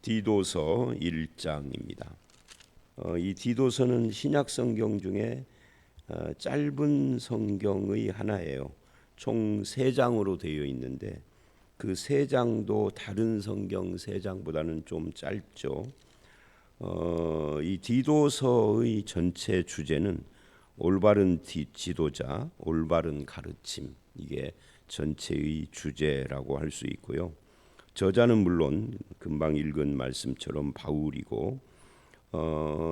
디도서 1장입니다. 이 디도서는 신약 성경 중에 짧은 성경의 하나예요. 총 3장으로 되어 있는데 그 3장도 다른 성경 3장보다는 좀 짧죠. 이 디도서의 전체 주제는 올바른 지도자, 올바른 가르침, 이게 전체의 주제라고 할 수 있고요. 저자는 물론 금방 읽은 말씀처럼 바울이고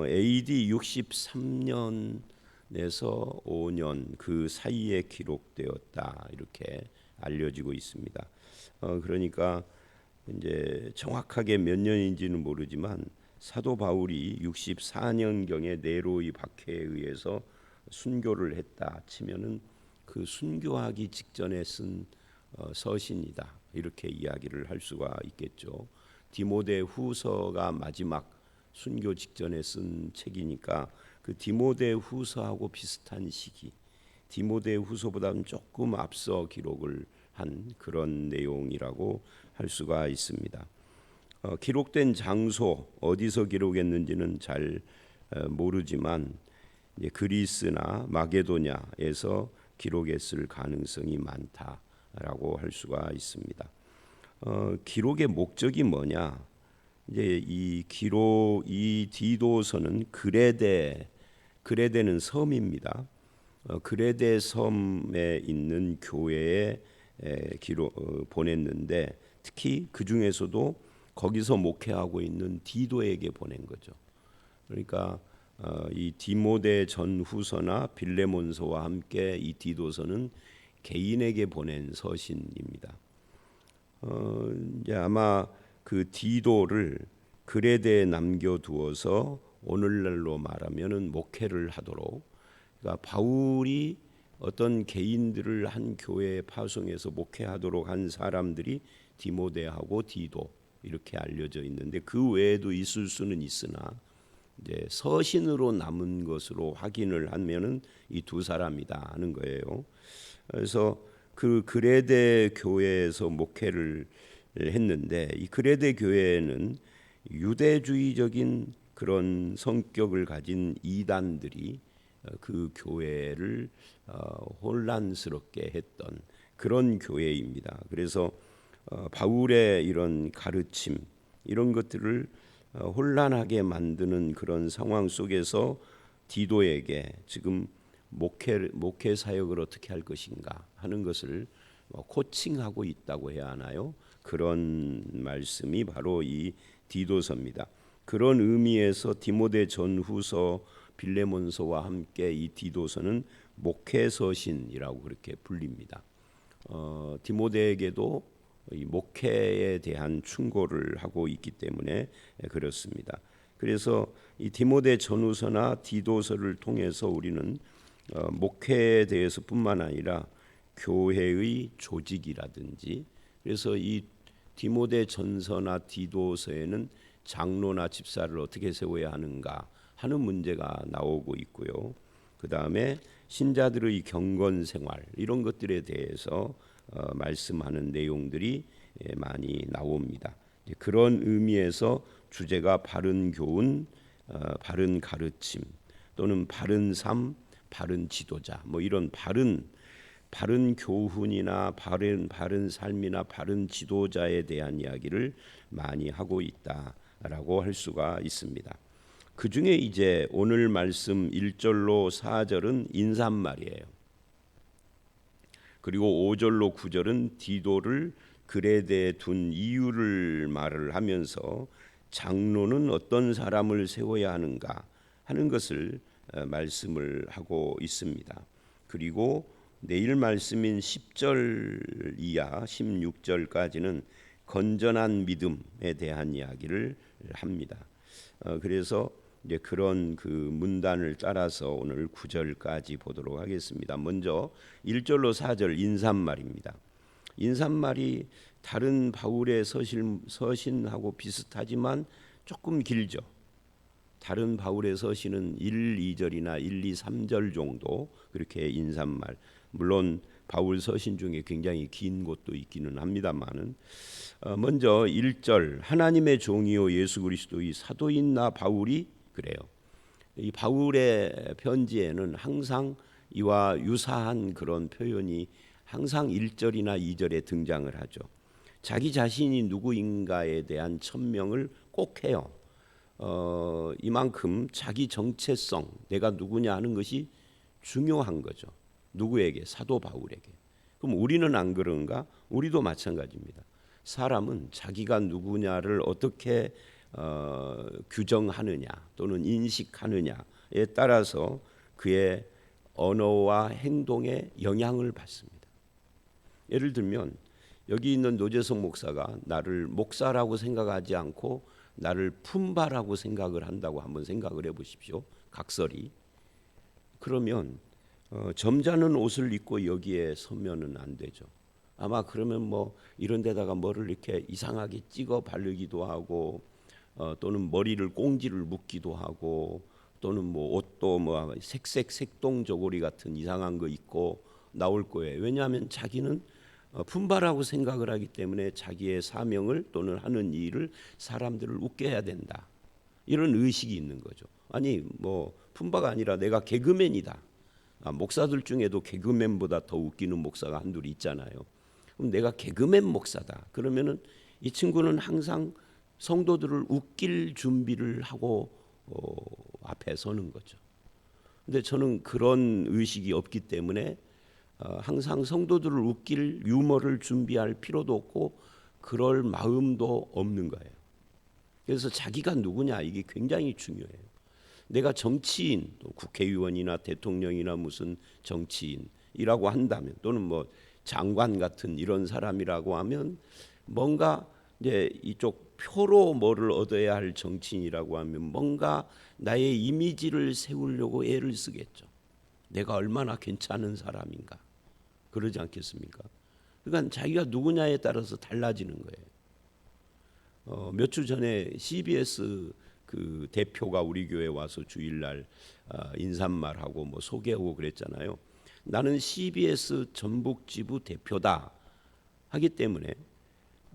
AD 63년에서 5년 그 사이에 기록되었다 이렇게 알려지고 있습니다. 그러니까 이제 정확하게 몇 년인지는 모르지만 사도 바울이 64년경에 네로의 박해에 의해서 순교를 했다 치면은 그 순교하기 직전에 쓴 서신이다 이렇게 이야기를 할 수가 있겠죠. 디모데 후서가 마지막 순교 직전에 쓴 책이니까 그 디모데 후서하고 비슷한 시기, 디모데 후서보다는 조금 앞서 기록을 한 그런 내용이라고 할 수가 있습니다. 기록된 장소 어디서 기록했는지는 잘 모르지만 이제 그리스나 마게도냐에서 기록했을 가능성이 많다라고 할 수가 있습니다. 기록의 목적이 뭐냐? 이제 이 디도서는 그레데는 섬입니다. 그레데 섬에 있는 교회에 보냈는데 특히 그 중에서도 거기서 목회하고 있는 디도에게 보낸 거죠. 그러니까 이 디모데 전후서나 빌레몬서와 함께 이 디도서는 개인에게 보낸 서신입니다. 이제 아마 그 디도를 그레데에 남겨두어서 오늘날로 말하면은 목회를 하도록, 그러니까 바울이 어떤 개인들을 한 교회에 파송해서 목회하도록 한 사람들이 디모데하고 디도 이렇게 알려져 있는데 그 외에도 있을 수는 있으나 이제 서신으로 남은 것으로 확인을 하면은 이 두 사람이다 하는 거예요. 그래서 그 그레데 교회에서 목회를 했는데 이 그레데 교회에는 유대주의적인 그런 성격을 가진 이단들이 그 교회를 혼란스럽게 했던 그런 교회입니다. 그래서 바울의 이런 가르침 이런 것들을 혼란하게 만드는 그런 상황 속에서 디도에게 지금 목회 사역을 어떻게 할 것인가 하는 것을 코칭하고 있다고 해야 하나요? 그런 말씀이 바로 이 디도서입니다. 그런 의미에서 디모데 전후서, 빌레몬서와 함께 이 디도서는 목회서신이라고 그렇게 불립니다. 디모데에게도 이 목회에 대한 충고를 하고 있기 때문에 그렇습니다. 그래서 이 디모데 전후서나 디도서를 통해서 우리는 목회에 대해서뿐만 아니라 교회의 조직이라든지, 그래서 이 디모데 전서나 디도서에는 장로나 집사를 어떻게 세워야 하는가 하는 문제가 나오고 있고요. 그 다음에 신자들의 경건 생활 이런 것들에 대해서 말씀하는 내용들이 많이 나옵니다. 그런 의미에서 주제가 바른 교훈, 바른 가르침 또는 바른 삶, 바른 지도자 뭐 이런 바른 교훈이나 바른 삶이나 바른 지도자에 대한 이야기를 많이 하고 있다라고 할 수가 있습니다. 그 중에 이제 오늘 말씀 1절로 4절은 인사말이에요. 그리고 5절로 9절은 디도를 그레데에 둔 이유를 말을 하면서 장로는 어떤 사람을 세워야 하는가 하는 것을 말씀을 하고 있습니다. 그리고 내일 말씀인 10절 이하 16절까지는 건전한 믿음에 대한 이야기를 합니다. 그래서 이제 그런 그 문단을 따라서 오늘 9절까지 보도록 하겠습니다. 먼저 1절로 4절 인사말입니다. 인사말이 다른 바울의 서신하고 비슷하지만 조금 길죠. 다른 바울의 서신은 1, 2절이나 1, 2, 3절 정도 그렇게 인사말. 물론 바울 서신 중에 굉장히 긴 곳도 있기는 합니다만은 먼저 1절 하나님의 종이요 예수 그리스도의 사도인 나 바울이 그래요. 이 바울의 편지에는 항상 이와 유사한 그런 표현이 항상 1절이나 2절에 등장을 하죠. 자기 자신이 누구인가에 대한 천명을 꼭 해요. 이만큼 자기 정체성, 내가 누구냐 하는 것이 중요한 거죠. 누구에게? 사도 바울에게. 그럼 우리는 안 그런가? 우리도 마찬가지입니다. 사람은 자기가 누구냐를 어떻게 규정하느냐 또는 인식하느냐에 따라서 그의 언어와 행동에 영향을 받습니다. 예를 들면 여기 있는 노재성 목사가 나를 목사라고 생각하지 않고 나를 품바라고 생각을 한다고 한번 생각을 해보십시오. 각설이. 그러면 점잖은 옷을 입고 여기에 서면은 안 되죠. 아마 그러면 뭐 이런 데다가 뭐를 이렇게 이상하게 찍어 바르기도 하고 또는 머리를 꽁지를 묶기도 하고 또는 뭐 옷도 뭐 색동 저고리 같은 이상한 거 입고 나올 거예요. 왜냐하면 자기는 품바라고 생각을 하기 때문에 자기의 사명을 또는 하는 일을 사람들을 웃게 해야 된다. 이런 의식이 있는 거죠. 아니 뭐 품바가 아니라 내가 개그맨이다. 목사들 중에도 개그맨보다 더 웃기는 목사가 한둘 있잖아요. 그럼 내가 개그맨 목사다. 그러면은 이 친구는 항상 성도들을 웃길 준비를 하고 앞에 서는 거죠. 근데 저는 그런 의식이 없기 때문에 항상 성도들을 웃길 유머를 준비할 필요도 없고 그럴 마음도 없는 거예요. 그래서 자기가 누구냐 이게 굉장히 중요해요. 내가 정치인, 또 국회의원이나 대통령이나 무슨 정치인이라고 한다면 또는 뭐 장관 같은 이런 사람이라고 하면 뭔가 이제 이쪽 표로 뭐를 얻어야 할 정치인이라고 하면 뭔가 나의 이미지를 세우려고 애를 쓰겠죠. 내가 얼마나 괜찮은 사람인가. 그러지 않겠습니까? 그러니까 자기가 누구냐에 따라서 달라지는 거예요. 몇 주 전에 CBS 그 대표가 우리 교회 와서 주일날 인사말하고 뭐 소개하고 그랬잖아요. 나는 CBS 전북지부 대표다 하기 때문에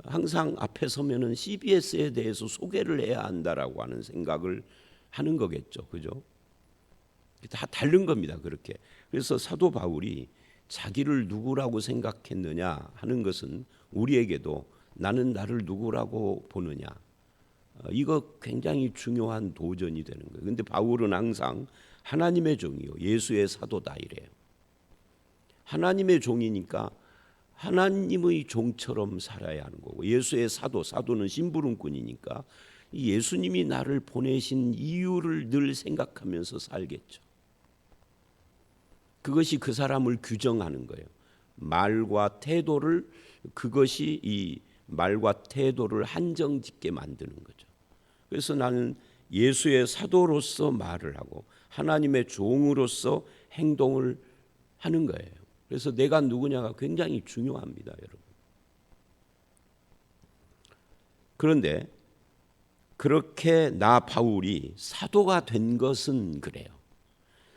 항상 앞에 서면은 CBS에 대해서 소개를 해야 한다라고 하는 생각을 하는 거겠죠, 그죠? 다 다른 겁니다, 그렇게. 그래서 사도 바울이 자기를 누구라고 생각했느냐 하는 것은 우리에게도 나는 나를 누구라고 보느냐 이거 굉장히 중요한 도전이 되는 거예요. 그런데 바울은 항상 하나님의 종이요 예수의 사도다 이래요. 하나님의 종이니까 하나님의 종처럼 살아야 하는 거고 예수의 사도는 심부름꾼이니까 예수님이 나를 보내신 이유를 늘 생각하면서 살겠죠. 그것이 그 사람을 규정하는 거예요. 말과 태도를 그것이 이 말과 태도를 한정짓게 만드는 거죠. 그래서 나는 예수의 사도로서 말을 하고 하나님의 종으로서 행동을 하는 거예요. 그래서 내가 누구냐가 굉장히 중요합니다, 여러분. 그런데 그렇게 나 바울이 사도가 된 것은 그래요.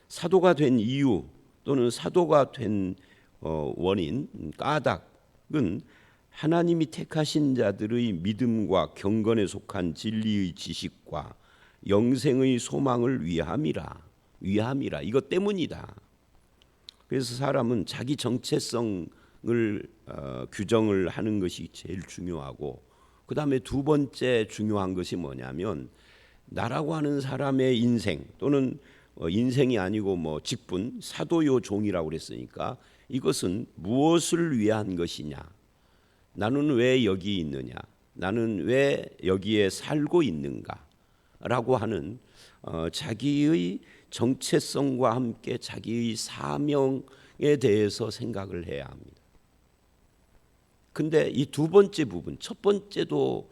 사도가 된 이유 또는 사도가 된 원인, 까닭은 하나님이 택하신 자들의 믿음과 경건에 속한 진리의 지식과 영생의 소망을 위함이라 이것 때문이다. 그래서 사람은 자기 정체성을 규정을 하는 것이 제일 중요하고 그 다음에 두 번째 중요한 것이 뭐냐면 나라고 하는 사람의 인생 또는 인생이 아니고 뭐 직분 사도요 종이라고 그랬으니까 이것은 무엇을 위한 것이냐 나는 왜 여기 있느냐 나는 왜 여기에 살고 있는가 라고 하는 자기의 정체성과 함께 자기의 사명에 대해서 생각을 해야 합니다. 근데 이 두 번째 부분 첫 번째도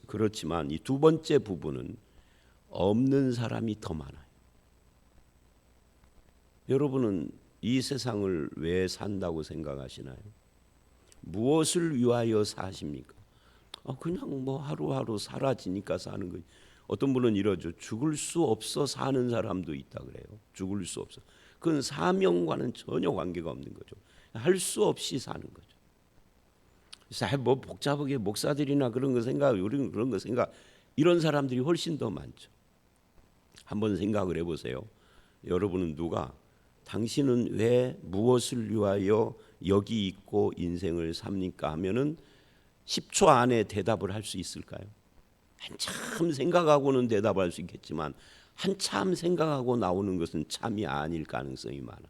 그렇지만 이 두 번째 부분은 없는 사람이 더 많아요. 여러분은 이 세상을 왜 산다고 생각하시나요? 무엇을 위하여 사십니까? 그냥 뭐 하루하루 사라지니까 사는 거예요. 어떤 분은 이러죠. 죽을 수 없어 사는 사람도 있다 그래요. 죽을 수 없어. 그건 사명과는 전혀 관계가 없는 거죠. 할 수 없이 사는 거죠. 그래서 뭐 복잡하게 목사들이나 그런 거 생각, 우리는 그런 거 생각, 이런 사람들이 훨씬 더 많죠. 한번 생각을 해보세요. 여러분은 당신은 왜 무엇을 위하여 여기 있고 인생을 삽니까 하면은 10초 안에 대답을 할 수 있을까요? 한참 생각하고는 대답할 수 있겠지만 한참 생각하고 나오는 것은 참이 아닐 가능성이 많아.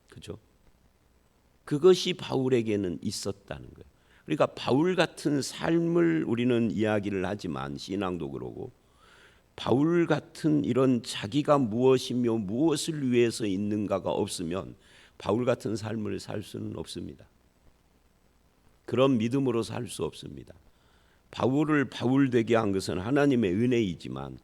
그죠? 그것이 바울에게는 있었다는 거예요. 그러니까 바울 같은 삶을 우리는 이야기를 하지만 신앙도 그러고 바울 같은 이런 자기가 무엇이며 무엇을 위해서 있는가가 없으면 바울 같은 삶을 살 수는 없습니다. 그런 믿음으로 살 수 없습니다. 바울을 바울 되게 한 것은 하나님의 은혜이지만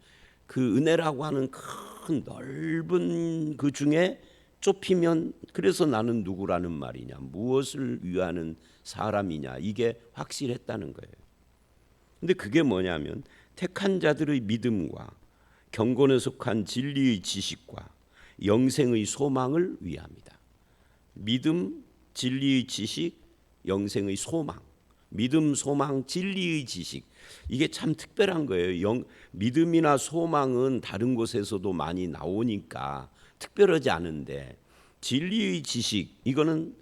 그 은혜라고 하는 큰 넓은 그 중에 좁히면 그래서 나는 누구라는 말이냐, 무엇을 위하는 사람이냐, 이게 확실했다는 거예요. 근데 그게 뭐냐면 택한 자들의 믿음과 경건에 속한 진리의 지식과 영생의 소망을 위함이다. 믿음, 진리의 지식, 영생의 소망. 믿음, 소망, 진리의 지식. 이게 참 특별한 거예요. 믿음이나 소망은 다른 곳에서도 많이 나오니까 특별하지 않은데 진리의 지식, 이거는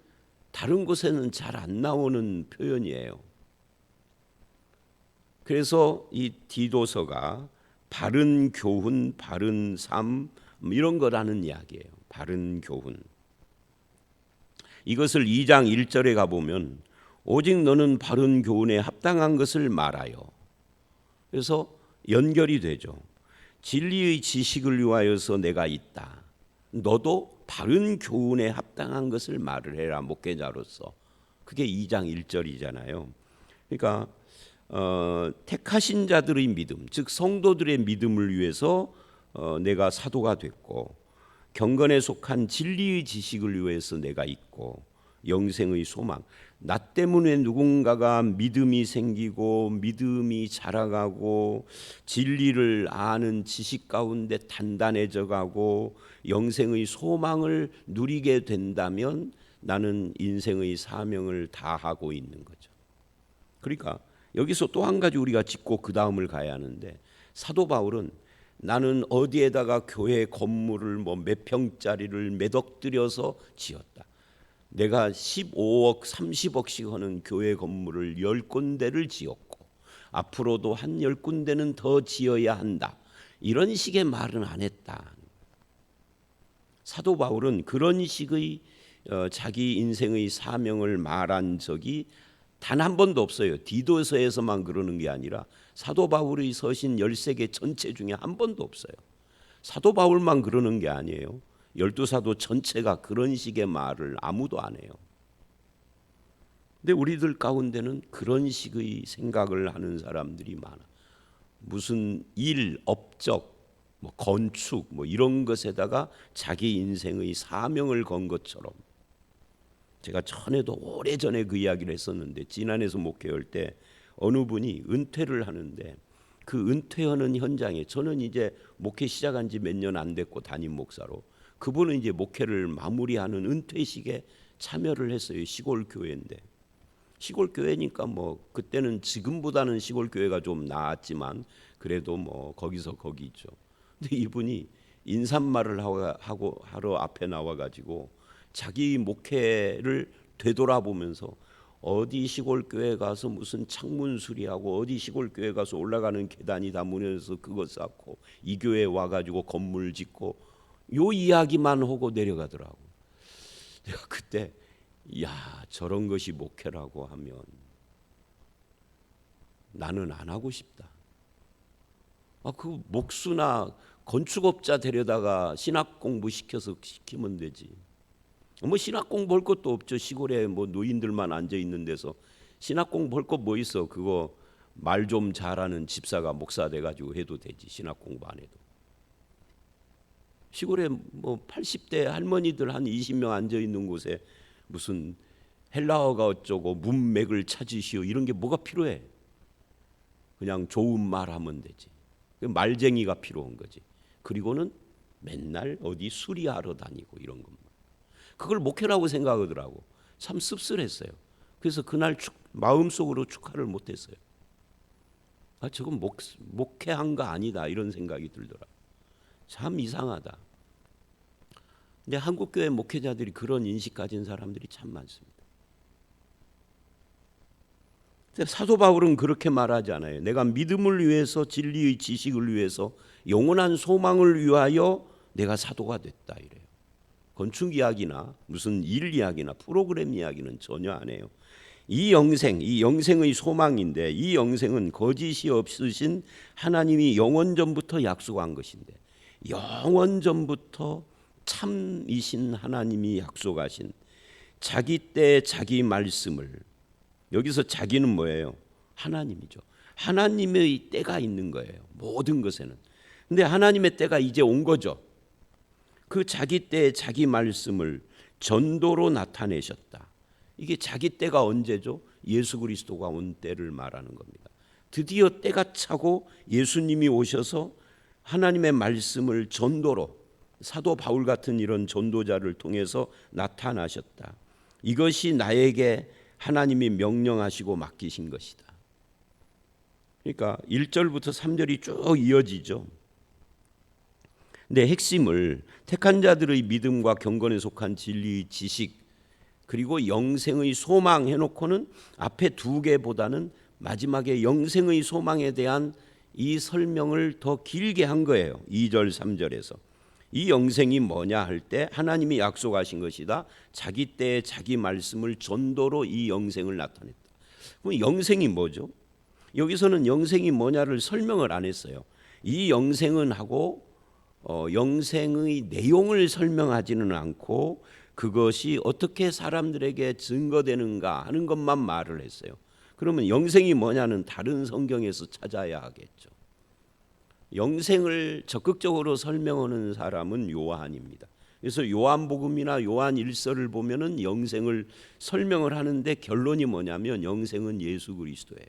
다른 곳에는 잘 안 나오는 표현이에요. 그래서 이 디도서가 바른 교훈, 바른 삶 이런 거라는 이야기예요. 바른 교훈. 이것을 2장 1절에 가보면 오직 너는 바른 교훈에 합당한 것을 말하여. 그래서 연결이 되죠. 진리의 지식을 위하여서 내가 있다. 너도 바른 교훈에 합당한 것을 말을 해라, 목회자로서. 그게 2장 1절이잖아요. 그러니까 택하신 자들의 믿음, 즉 성도들의 믿음을 위해서 내가 사도가 됐고, 경건에 속한 진리의 지식을 위해서 내가 있고, 영생의 소망. 나 때문에 누군가가 믿음이 생기고 믿음이 자라가고 진리를 아는 지식 가운데 단단해져 가고 영생의 소망을 누리게 된다면 나는 인생의 사명을 다하고 있는 거죠. 그러니까 여기서 또 한 가지 우리가 짚고 그 다음을 가야 하는데, 사도 바울은 나는 어디에다가 교회 건물을 뭐 몇 평짜리를 몇 억 들여서 지었다. 내가 15억 30억씩 하는 교회 건물을 10군데를 지었고 앞으로도 한 10군데는 더 지어야 한다. 이런 식의 말은 안 했다. 사도 바울은 그런 식의 자기 인생의 사명을 말한 적이 단 한 번도 없어요. 디도서에서만 그러는 게 아니라 사도 바울의 서신 13개 전체 중에 한 번도 없어요. 사도 바울만 그러는 게 아니에요. 12사도 전체가 그런 식의 말을 아무도 안 해요. 근데 우리들 가운데는 그런 식의 생각을 하는 사람들이 많아. 무슨 일, 업적, 뭐 건축 뭐 이런 것에다가 자기 인생의 사명을 건 것처럼. 제가 전에도 오래전에 그 이야기를 했었는데, 지난해에서 목회할 때 어느 분이 은퇴를 하는데 그 은퇴하는 현장에, 저는 이제 목회 시작한 지 몇 년 안 됐고 담임 목사로, 그분은 이제 목회를 마무리하는 은퇴식에 참여를 했어요. 시골 교회인데, 시골 교회니까 뭐 그때는 지금보다는 시골 교회가 좀 나았지만 그래도 뭐 거기서 거기죠. 근데 이분이 인사말을 하러 앞에 나와가지고 자기 목회를 되돌아보면서 어디 시골 교회 가서 무슨 창문 수리하고 어디 시골 교회 가서 올라가는 계단이 다 무너져서 그거 쌓고 이 교회 와가지고 건물 짓고 요 이야기만 하고 내려가더라고. 내가 그때 저런 것이 목회라고 하면 나는 안 하고 싶다. 그 목수나 건축업자 데려다가 신학 공부 시키면 되지. 뭐 신학 공부할 것도 없죠. 시골에 뭐 노인들만 앉아 있는 데서 신학 공부할 거 뭐 있어. 그거 말 좀 잘하는 집사가 목사 돼가지고 해도 되지. 신학 공부 안 해도. 시골에 뭐 80대 할머니들 한 20명 앉아 있는 곳에 무슨 헬라어가 어쩌고 문맥을 찾으시오 이런 게 뭐가 필요해. 그냥 좋은 말 하면 되지. 말쟁이가 필요한 거지. 그리고는 맨날 어디 수리하러 다니고 이런 것만. 그걸 목회라고 생각하더라고. 참 씁쓸했어요. 그래서 그날 마음속으로 축하를 못했어요. 저건 목회한 거 아니다 이런 생각이 들더라. 참 이상하다. 근데 한국교회 목회자들이 그런 인식 가진 사람들이 참 많습니다. 사도 바울은 그렇게 말하지 않아요. 내가 믿음을 위해서, 진리의 지식을 위해서, 영원한 소망을 위하여 내가 사도가 됐다 이래요. 건축 이야기나 무슨 일 이야기나 프로그램 이야기는 전혀 안 해요. 이 영생의 소망인데, 이 영생은 거짓이 없으신 하나님이 영원전부터 약속한 것인데, 영원전부터 참이신 하나님이 약속하신 자기 때 자기 말씀을, 여기서 자기는 뭐예요? 하나님이죠. 하나님의 때가 있는 거예요. 모든 것에는. 근데 하나님의 때가 이제 온 거죠. 그 자기 때 자기 말씀을 전도로 나타내셨다. 이게 자기 때가 언제죠? 예수 그리스도가 온 때를 말하는 겁니다. 드디어 때가 차고 예수님이 오셔서 하나님의 말씀을 전도로, 사도 바울 같은 이런 전도자를 통해서 나타나셨다. 이것이 나에게 하나님이 명령하시고 맡기신 것이다. 그러니까 1절부터 3절이 쭉 이어지죠. 근데 핵심을 택한 자들의 믿음과 경건에 속한 진리의 지식, 그리고 영생의 소망 해놓고는 앞에 두 개보다는 마지막에 영생의 소망에 대한 이 설명을 더 길게 한 거예요. 2절 3절에서 이 영생이 뭐냐 할 때 하나님이 약속하신 것이다. 자기 때에 자기 말씀을 전도로 이 영생을 나타냈다. 그럼 영생이 뭐죠? 여기서는 영생이 뭐냐를 설명을 안 했어요. 이 영생은 하고 영생의 내용을 설명하지는 않고 그것이 어떻게 사람들에게 증거되는가 하는 것만 말을 했어요. 그러면 영생이 뭐냐는 다른 성경에서 찾아야 하겠죠. 영생을 적극적으로 설명하는 사람은 요한입니다. 그래서 요한복음이나 요한 일서를 보면은 영생을 설명을 하는데 결론이 뭐냐면 영생은 예수 그리스도예요.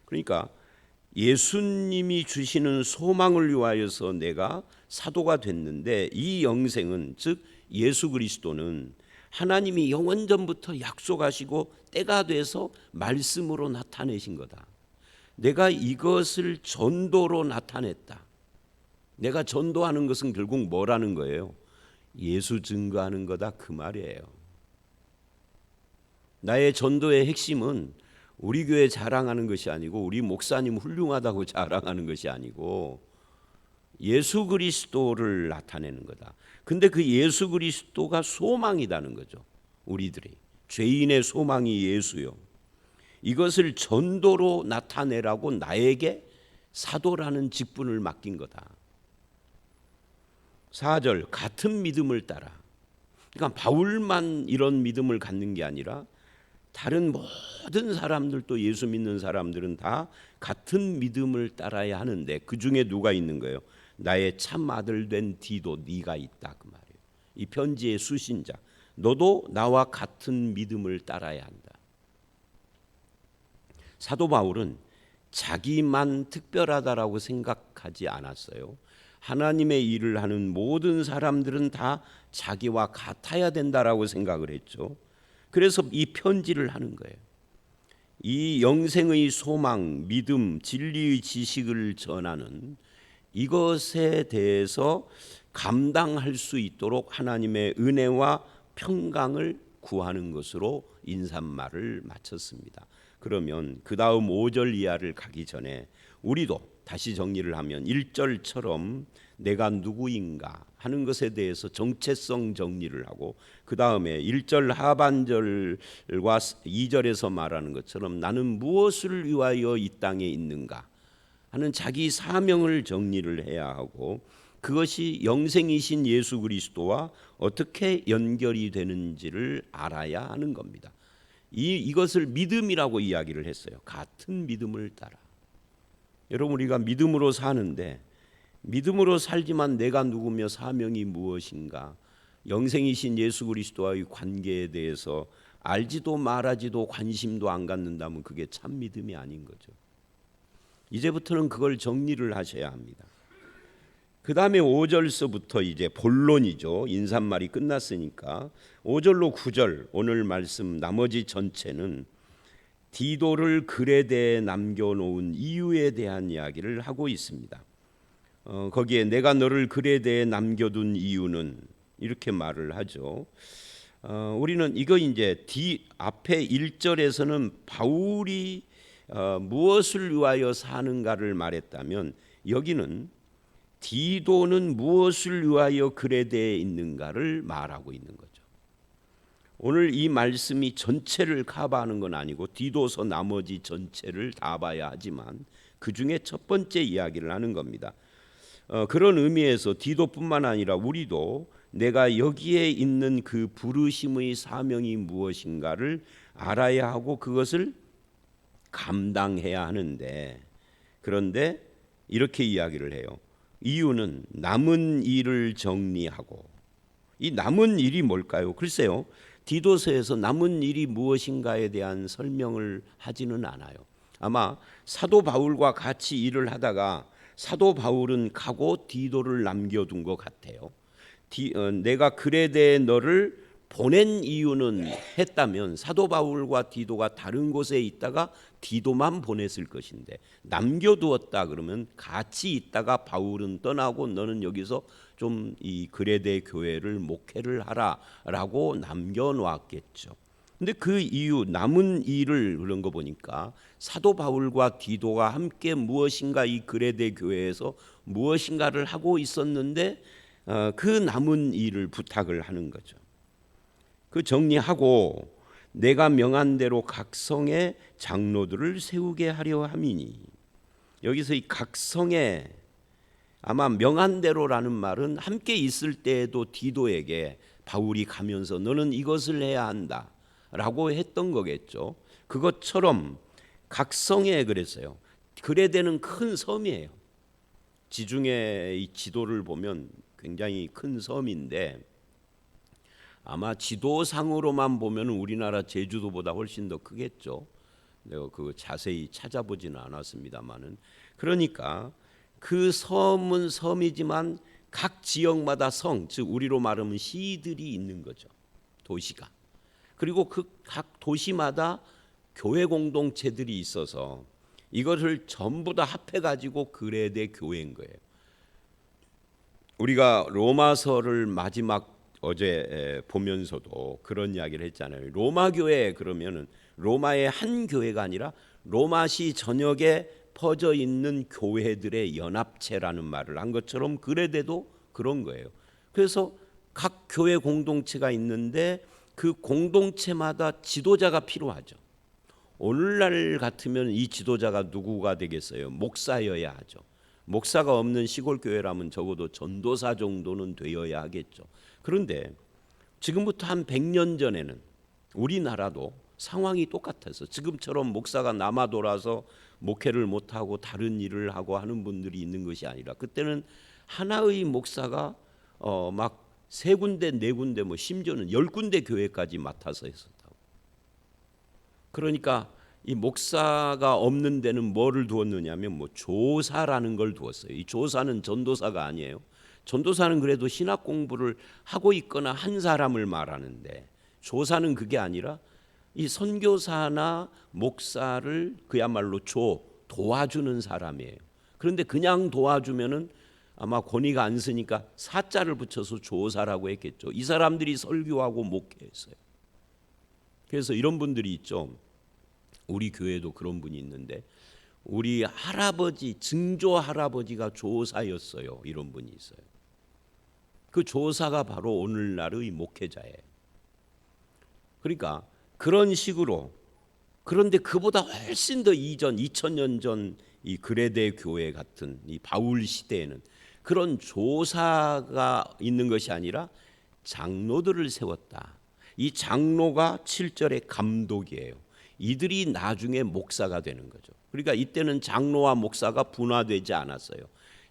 그러니까 예수님이 주시는 소망을 위하여서 내가 사도가 됐는데, 이 영생은 즉 예수 그리스도는 하나님이 영원전부터 약속하시고 때가 돼서 말씀으로 나타내신 거다. 내가 이것을 전도로 나타냈다. 내가 전도하는 것은 결국 뭐라는 거예요? 예수 증거하는 거다 그 말이에요. 나의 전도의 핵심은 우리 교회 자랑하는 것이 아니고, 우리 목사님 훌륭하다고 자랑하는 것이 아니고, 예수 그리스도를 나타내는 거다. 근데 그 예수 그리스도가 소망이라는 거죠. 우리들이 죄인의 소망이 예수요. 이것을 전도로 나타내라고 나에게 사도라는 직분을 맡긴 거다. 4절 같은 믿음을 따라. 그러니까 바울만 이런 믿음을 갖는 게 아니라 다른 모든 사람들도, 예수 믿는 사람들은 다 같은 믿음을 따라야 하는데, 그 중에 누가 있는 거예요? 나의 참 아들 된 디도, 네가 있다 그 말이에요. 이 편지의 수신자, 너도 나와 같은 믿음을 따라야 한다. 사도 바울은 자기만 특별하다라고 생각하지 않았어요. 하나님의 일을 하는 모든 사람들은 다 자기와 같아야 된다라고 생각을 했죠. 그래서 이 편지를 하는 거예요. 이 영생의 소망, 믿음, 진리의 지식을 전하는 이것에 대해서 감당할 수 있도록 하나님의 은혜와 평강을 구하는 것으로 인사말을 마쳤습니다. 그러면 그 다음 5절 이하를 가기 전에 우리도 다시 정리를 하면 1절처럼 내가 누구인가 하는 것에 대해서 정체성 정리를 하고, 그 다음에 1절 하반절과 2절에서 말하는 것처럼 나는 무엇을 위하여 이 땅에 있는가 하는 자기 사명을 정리를 해야 하고, 그것이 영생이신 예수 그리스도와 어떻게 연결이 되는지를 알아야 하는 겁니다. 이것을 믿음이라고 이야기를 했어요. 같은 믿음을 따라. 여러분, 우리가 믿음으로 사는데, 믿음으로 살지만 내가 누구며 사명이 무엇인가, 영생이신 예수 그리스도와의 관계에 대해서 알지도 말하지도 관심도 안 갖는다면 그게 참 믿음이 아닌 거죠. 이제부터는 그걸 정리를 하셔야 합니다. 그 다음에 5절서부터 이제 본론이죠. 인사말이 끝났으니까 5절로 9절 오늘 말씀 나머지 전체는 디도를 그레데에 남겨놓은 이유에 대한 이야기를 하고 있습니다. 거기에 내가 너를 그레데에 남겨둔 이유는 이렇게 말을 하죠. 우리는 이거 이제 앞에 1절에서는 바울이 무엇을 위하여 사는가를 말했다면 여기는 디도는 무엇을 위하여 그레데에 있는가를 말하고 있는 거죠. 오늘 이 말씀이 전체를 커버하는 건 아니고 디도서 나머지 전체를 다 봐야 하지만 그 중에 첫 번째 이야기를 하는 겁니다. 그런 의미에서 디도뿐만 아니라 우리도 내가 여기에 있는 그 부르심의 사명이 무엇인가를 알아야 하고 그것을 감당해야 하는데, 그런데 이렇게 이야기를 해요. 이유는 남은 일을 정리하고. 이 남은 일이 뭘까요? 글쎄요, 디도서에서 남은 일이 무엇인가에 대한 설명을 하지는 않아요. 아마 사도 바울과 같이 일을 하다가 사도 바울은 가고 디도를 남겨둔 것 같아요. 내가 그레데에 너를 보낸 이유는 했다면 사도 바울과 디도가 다른 곳에 있다가 디도만 보냈을 것인데, 남겨두었다 그러면 같이 있다가 바울은 떠나고 너는 여기서 좀 이 그레데 교회를 목회를 하라라고 남겨놓았겠죠. 근데 그 이유 남은 일을 그런 거 보니까 사도 바울과 디도가 함께 무엇인가 이 그레데 교회에서 무엇인가를 하고 있었는데 그 남은 일을 부탁을 하는 거죠. 그 정리하고 내가 명한 대로 각 성에 장로들을 세우게 하려 함이니, 여기서 이 각 성에 아마 명한 대로라는 말은 함께 있을 때에도 디도에게 바울이 가면서 너는 이것을 해야 한다라고 했던 거겠죠. 그것처럼 각 성에 그랬어요. 그레데는 큰 섬이에요. 지중해 이 지도를 보면 굉장히 큰 섬인데 아마 지도상으로만 보면 우리나라 제주도보다 훨씬 더 크겠죠. 내가 그 자세히 찾아보지는 않았습니다만은, 그러니까 그 섬은 섬이지만 각 지역마다 성, 즉 우리로 말하면 시들이 있는 거죠. 도시가. 그리고 그 각 도시마다 교회 공동체들이 있어서 이것을 전부 다 합해 가지고 그레데 교회인 거예요. 우리가 로마서를 마지막 어제 보면서도 그런 이야기를 했잖아요. 로마 교회 그러면은 로마의 한 교회가 아니라 로마시 전역에 퍼져 있는 교회들의 연합체라는 말을 한 것처럼 그레데도 그런 거예요. 그래서 각 교회 공동체가 있는데 그 공동체마다 지도자가 필요하죠. 오늘날 같으면 이 지도자가 누구가 되겠어요? 목사여야 하죠. 목사가 없는 시골 교회라면 적어도 전도사 정도는 되어야 하겠죠. 그런데 지금부터 한 100년 전에는 우리나라도 상황이 똑같아서 지금처럼 목사가 남아 돌아서 목회를 못하고 다른 일을 하고 하는 분들이 있는 것이 아니라 그때는 하나의 목사가 막 3군데 4군데 뭐 심지어는 10군데 교회까지 맡아서 했었다고. 그러니까 이 목사가 없는 데는 뭐를 두었느냐면 뭐 조사라는 걸 두었어요. 이 조사는 전도사가 아니에요. 전도사는 그래도 신학 공부를 하고 있거나 한 사람을 말하는데 조사는 그게 아니라 이 선교사나 목사를 그야말로 도와주는 사람이에요. 그런데 그냥 도와주면은 아마 권위가 안 쓰니까 사자를 붙여서 조사라고 했겠죠. 이 사람들이 설교하고 목회했어요. 그래서 이런 분들이 있죠. 우리 교회도 그런 분이 있는데 우리 할아버지, 증조 할아버지가 조사였어요. 이런 분이 있어요. 그 조사가 바로 오늘날의 목회자예요. 그러니까 그런 식으로, 그런데 그보다 훨씬 더 이전 2000년 전 이 그레데 교회 같은 이 바울 시대에는 그런 조사가 있는 것이 아니라 장로들을 세웠다. 이 장로가 7절의 감독이에요. 이들이 나중에 목사가 되는 거죠. 그러니까 이때는 장로와 목사가 분화되지 않았어요.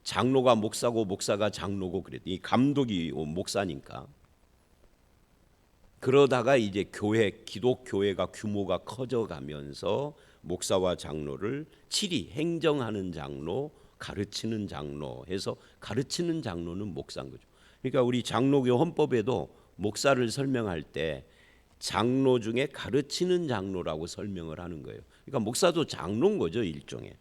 장로가 목사고 목사가 장로고 그랬더니 이 감독이 목사니까. 그러다가 이제 기독교회가 규모가 커져가면서 목사와 장로를 7위 행정하는 장로, 가르치는 장로 해서 가르치는 장로는 목사인 거죠. 그러니까 우리 장로교 헌법에도 목사를 설명할 때 장로 중에 가르치는 장로라고 설명을 하는 거예요. 그러니까 목사도 장로인 거죠, 일종의.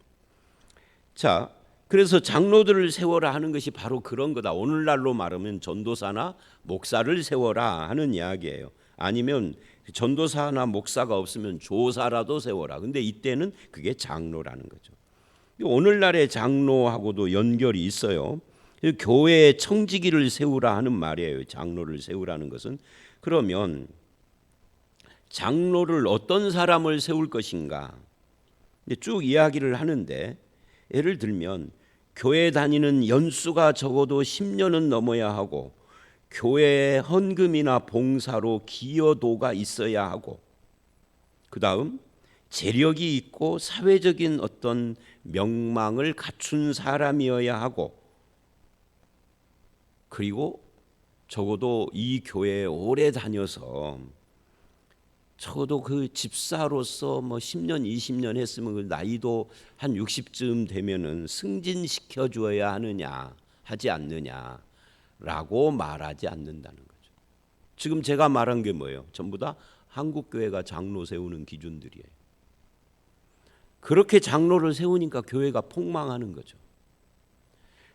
자, 그래서 장로들을 세워라 하는 것이 바로 그런 거다. 오늘날로 말하면 전도사나 목사를 세워라 하는 이야기예요. 아니면 전도사나 목사가 없으면 조사라도 세워라. 근데 이때는 그게 장로라는 거죠. 오늘날의 장로하고도 연결이 있어요. 교회의 청지기를 세우라 하는 말이에요. 장로를 세우라는 것은. 그러면 장로를 어떤 사람을 세울 것인가 쭉 이야기를 하는데, 예를 들면 교회 다니는 연수가 적어도 10년은 넘어야 하고 교회에 헌금이나 봉사로 기여도가 있어야 하고, 그 다음 재력이 있고 사회적인 어떤 명망을 갖춘 사람이어야 하고, 그리고 적어도 이 교회에 오래 다녀서 적어도 그 집사로서 뭐 10년 20년 했으면 그 나이도 한 60쯤 되면은 승진시켜 주어야 하느냐 하지 않느냐라고 말하지 않는다는 거죠. 지금 제가 말한 게 뭐예요? 전부 다 한국 교회가 장로 세우는 기준들이에요. 그렇게 장로를 세우니까 교회가 폭망하는 거죠.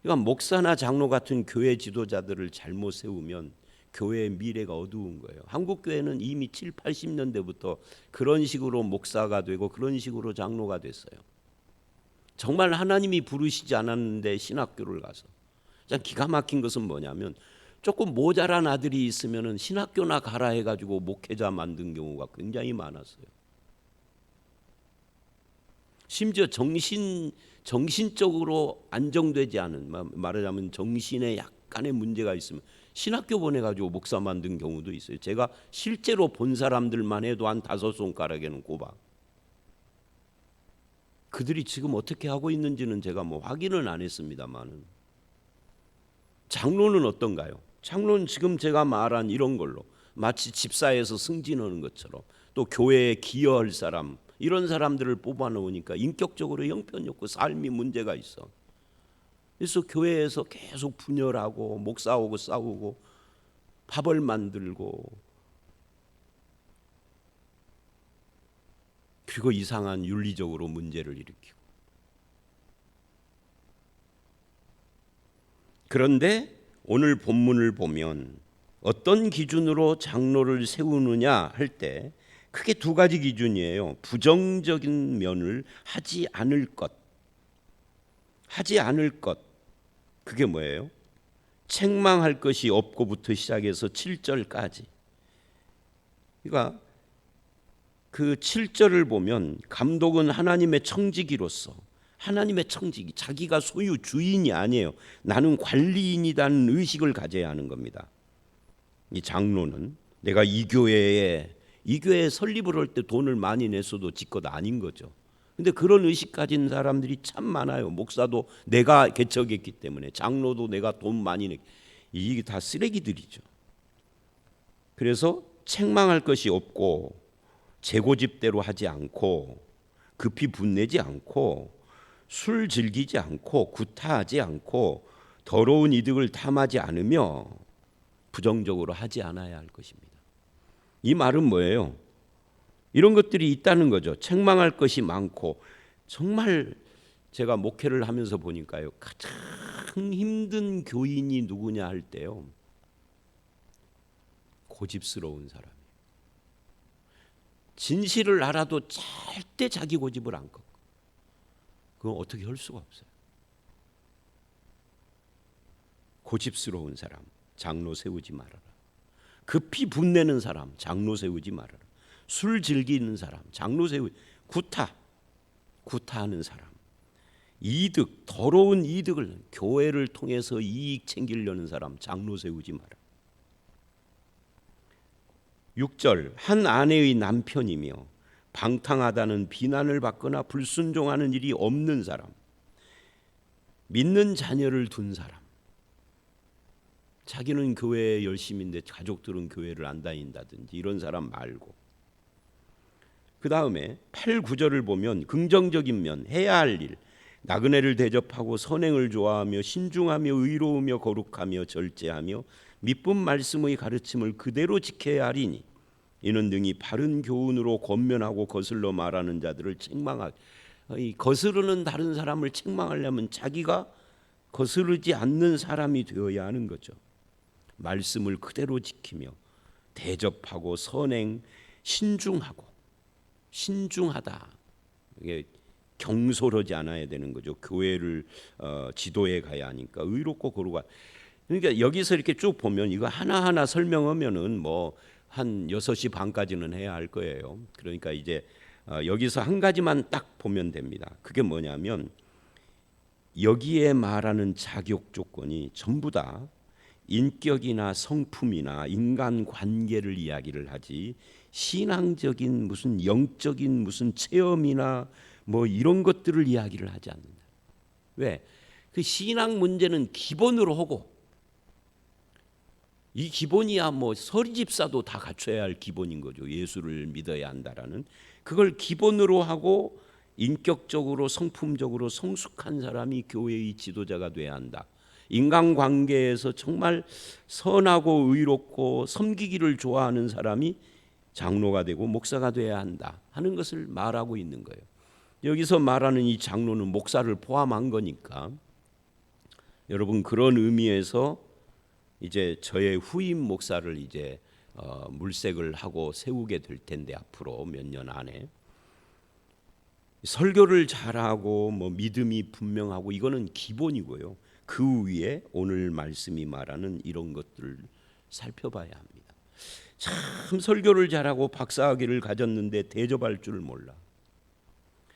그러니까 목사나 장로 같은 교회 지도자들을 잘못 세우면 교회의 미래가 어두운 거예요. 한국 교회는 이미 7, 80년대부터 그런 식으로 목사가 되고 그런 식으로 장로가 됐어요. 정말 하나님이 부르시지 않았는데 신학교를 가서. 기가 막힌 것은 뭐냐면 조금 모자란 아들이 있으면은 신학교나 가라 해가지고 목회자 만든 경우가 굉장히 많았어요. 심지어 정신적으로 안정되지 않은, 말하자면 정신에 약간의 문제가 있으면 신학교 보내가지고 목사 만든 경우도 있어요. 제가 실제로 본 사람들만 해도 한 5손가락에는 꼽아. 그들이 지금 어떻게 하고 있는지는 제가 뭐 확인은 안 했습니다만은. 장로는 어떤가요? 장로는 지금 제가 말한 이런 걸로 마치 집사에서 승진하는 것처럼 또 교회에 기여할 사람, 이런 사람들을 뽑아놓으니까 인격적으로 형편이 없고 삶이 문제가 있어. 그래서 교회에서 계속 분열하고 목사하고 싸우고 밥을 만들고, 그리고 이상한 윤리적으로 문제를 일으키고. 그런데 오늘 본문을 보면 어떤 기준으로 장로를 세우느냐 할 때 크게 두 가지 기준이에요. 부정적인 면을 하지 않을 것. 하지 않을 것. 그게 뭐예요? 책망할 것이 없고부터 시작해서 7절까지. 그러니까 그 7절을 보면 감독은 하나님의 청지기로서, 하나님의 청지기, 자기가 소유 주인이 아니에요. 나는 관리인이라는 의식을 가져야 하는 겁니다. 이 장로는 내가 이 교회에 설립을 할 때 돈을 많이 냈어도 지껏 아닌 거죠. 근데 그런 의식 가진 사람들이 참 많아요. 목사도 내가 개척했기 때문에, 장로도 내가 돈 많이 냈. 이게 다 쓰레기들이죠. 그래서 책망할 것이 없고 재고집대로 하지 않고 급히 분내지 않고 술 즐기지 않고 구타하지 않고 더러운 이득을 탐하지 않으며 부정적으로 하지 않아야 할 것입니다. 이 말은 뭐예요? 이런 것들이 있다는 거죠. 책망할 것이 많고. 정말 제가 목회를 하면서 보니까요, 가장 힘든 교인이 누구냐 할 때요, 고집스러운 사람이에요. 진실을 알아도 절대 자기 고집을 안 꺾어. 그건 어떻게 할 수가 없어요. 고집스러운 사람, 장로 세우지 말아라. 급히 분내는 사람, 장로 세우지 말아라. 술 즐기는 사람, 장로 세우지. 구타하는 사람, 이득, 더러운 이득을, 교회를 통해서 이익 챙기려는 사람, 장로 세우지 마라. 6절, 한 아내의 남편이며 방탕하다는 비난을 받거나 불순종하는 일이 없는 사람, 믿는 자녀를 둔 사람, 자기는 교회에 열심인데 가족들은 교회를 안 다닌다든지 이런 사람 말고. 그 다음에 8, 9절을 보면 긍정적인 면, 해야 할 일, 나그네를 대접하고 선행을 좋아하며 신중하며 의로우며 거룩하며 절제하며 미쁜 말씀의 가르침을 그대로 지켜야 하리니 이는 능히 바른 교훈으로 권면하고 거슬러 말하는 자들을 책망하기. 거스르는 다른 사람을 책망하려면 자기가 거스르지 않는 사람이 되어야 하는 거죠. 말씀을 그대로 지키며 대접하고 선행, 신중하다. 이게 경솔하지 않아야 되는 거죠. 교회를 지도해 가야 하니까 의롭고 거룩한. 그러니까 여기서 이렇게 쭉 보면 이거 하나하나 설명하면은 뭐 한 6시 반까지는 해야 할 거예요. 그러니까 이제 여기서 한 가지만 딱 보면 됩니다. 그게 뭐냐면 여기에 말하는 자격 조건이 전부 다 인격이나 성품이나 인간 관계를 이야기를 하지 신앙적인 무슨 영적인 무슨 체험이나 뭐 이런 것들을 이야기를 하지 않는다. 왜? 그 신앙 문제는 기본으로 하고 이 기본이야 뭐 서리집사도 다 갖춰야 할 기본인 거죠. 예수를 믿어야 한다라는 그걸 기본으로 하고 인격적으로 성품적으로 성숙한 사람이 교회의 지도자가 돼야 한다. 인간관계에서 정말 선하고 의롭고 섬기기를 좋아하는 사람이 장로가 되고 목사가 돼야 한다 하는 것을 말하고 있는 거예요. 여기서 말하는 이 장로는 목사를 포함한 거니까 여러분 그런 의미에서 이제 저의 후임 목사를 이제 물색을 하고 세우게 될 텐데 앞으로 몇 년 안에 설교를 잘하고 뭐 믿음이 분명하고 이거는 기본이고요. 그 위에 오늘 말씀이 말하는 이런 것들을 살펴봐야 합니다. 참 설교를 잘하고 박사학위를 가졌는데 대접할 줄 몰라.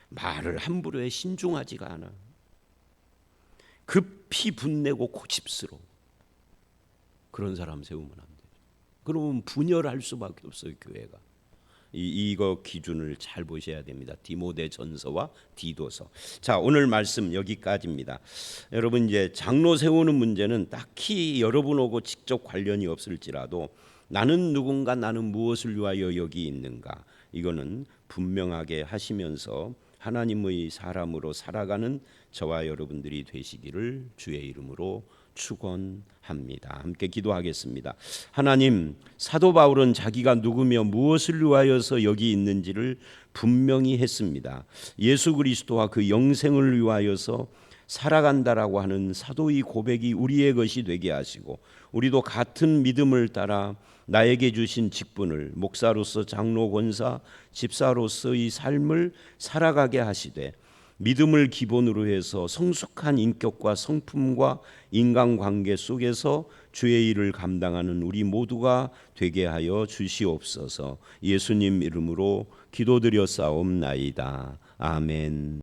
말을 함부로 해 신중하지가 않아. 급히 분내고 고집스러워. 그런 사람 세우면 안 돼요. 그러면 분열할 수밖에 없어요. 교회가. 이거 기준을 잘 보셔야 됩니다. 디모데전서와 디도서. 자, 오늘 말씀 여기까지입니다. 여러분 이제 장로 세우는 문제는 딱히 여러분하고 직접 관련이 없을지라도 나는 누군가 나는 무엇을 위하여 여기 있는가 이거는 분명하게 하시면서 하나님의 사람으로 살아가는 저와 여러분들이 되시기를 주의 이름으로 축원합니다. 함께 기도하겠습니다. 하나님, 사도 바울은 자기가 누구며 무엇을 위하여서 여기 있는지를 분명히 했습니다. 예수 그리스도와 그 영생을 위하여서 살아간다라고 하는 사도의 고백이 우리의 것이 되게 하시고 우리도 같은 믿음을 따라 나에게 주신 직분을 목사로서 장로 권사 집사로서의 삶을 살아가게 하시되 믿음을 기본으로 해서 성숙한 인격과 성품과 인간관계 속에서 주의 일을 감당하는 우리 모두가 되게 하여 주시옵소서. 예수님 이름으로 기도드렸사옵나이다. 아멘.